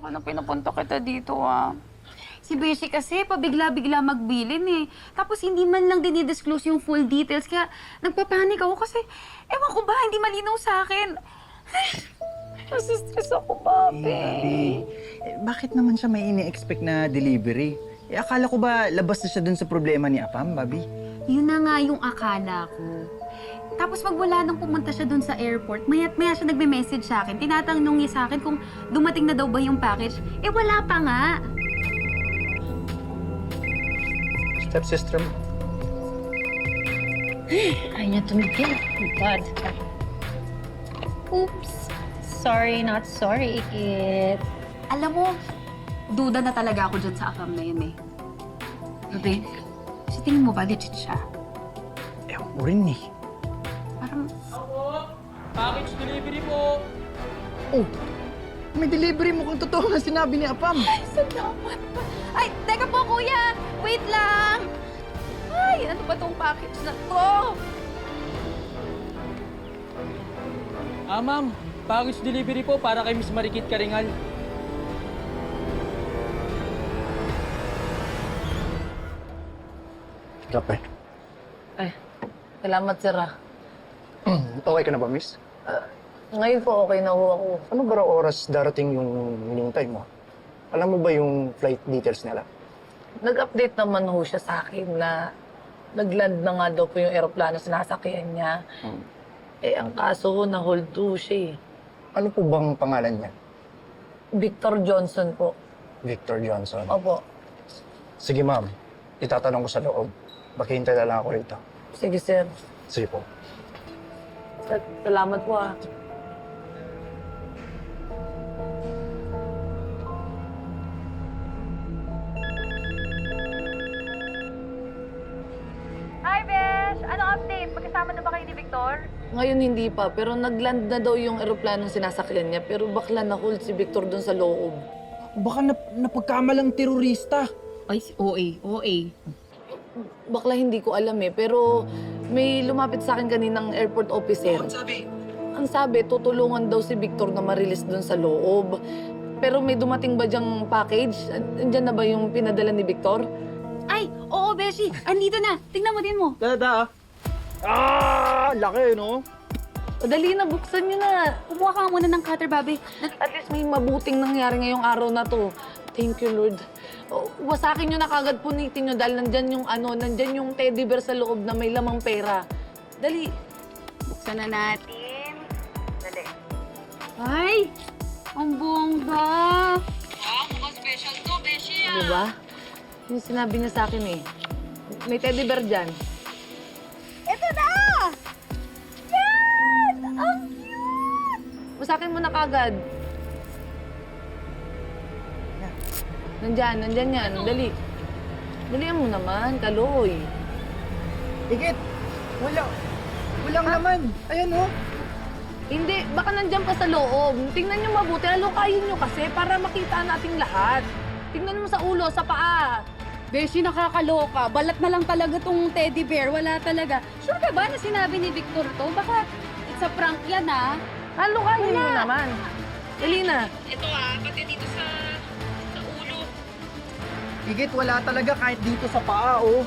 tagal na pinapunta kita dito, ah. Si Beshi kasi pabigla-bigla magbilin eh. Tapos hindi man lang dinidisclose yung full details. Kaya nagpapanik ako kasi, ewan ko ba, hindi malinaw sa akin. Nasistress ako, papi. Bobby, bakit naman siya may ini-expect na delivery? Akala ko ba labas na siya dun sa problema ni Apam, Bobby? Yun na nga yung akala ko. Tapos pag wala nang pumunta siya dun sa airport, maya't maya siya nagme-message sa akin. Tinatanong niya sa akin kung dumating na daw ba yung package. Eh wala pa nga. Stepsister mo. Ay niya tumigil. Oh God. Oops. Sorry, not sorry, Kit. Alam mo, duda na talaga ako dyan sa akam na yun eh. Babe, sa tingin mo ba legit siya? Ewan ko rin eh. Parang, Package delivery po. Oh, may delivery mo kung totoo nga sinabi ni Apam. ay, salamat pa. Ay, teka po kuya! Wait lang! Ay, ano ba tong package na to? Ma'am. Package delivery po para kay Miss Marikit Karingal. Kape. Ay, salamat, sir. Okay ka na ba, miss? Ngayon po, okay na ho ako. Ano ba raw oras darating yung hinihintay mo? Alam mo ba yung flight details nila? Nag-update naman ho siya sa akin na nag-land na nga daw po yung aeroplano sinasakyan niya. Eh, ang kaso ho, na-hold ho siya eh. Ano po bang pangalan niya? Victor Johnson po. Victor Johnson. Opo. Sige, ma'am. Itatanong ko sa loob. Maghihintay na lang ako rito. Sige, sir. Sige po. Salamat po ah. Hi, Besh! Anong update? Magkasama na ba kayo ni Victor? Ngayon hindi pa, pero nag-land na daw yung aeroplanong sinasakyan niya. Pero bakla na-hold si Victor dun sa loob. Baka napagkamalang terorista. Ay, OA. Bakla hindi ko alam eh, pero may lumapit sa akin kaninang airport officer. Ang sabi, tutulungan daw si Victor na ma-release dun sa loob. Pero may dumating ba diyang package? Andiyan na ba yung pinadala ni Victor? Ay, oo, Beshi! Andito na! Tingnan mo din mo. Dada. Laki, no? O dali na, buksan niyo na. Kumuha ka muna ng cutter, Babe. At least may mabuting nangyari ngayong araw na to. Thank you, Lord. Wasakin niyo na kagad, punitin niyo dahil nandyan yung teddy bear sa loob na may lamang pera. Dali. Buksan na natin. Dali. Ay! Ang bongga! Special to, Beshi, Di ba? Yung sinabi niya sa akin eh. May teddy bear dyan. Ito na! Yan! Ang cute! Wasakin mo na kagad. Nandyan yan. Dali. Dalihan mo naman, kaloy. Higit. Walang laman. Ayan, oh. Hindi, baka nandyan pa sa loob. Tingnan niyo mabuti, alokayin niyo kasi para makita nating lahat. Tingnan mo sa ulo, sa paa. Beshi, nakakaloka. Balat na lang talaga tong teddy bear. Wala talaga. Sure ka ba na sinabi ni Victor to? Baka it's a prank yan, ah. Alokayin mo naman. Dali na. Ito pati dito sa ulo. Higit, wala talaga kahit dito sa paa, oh.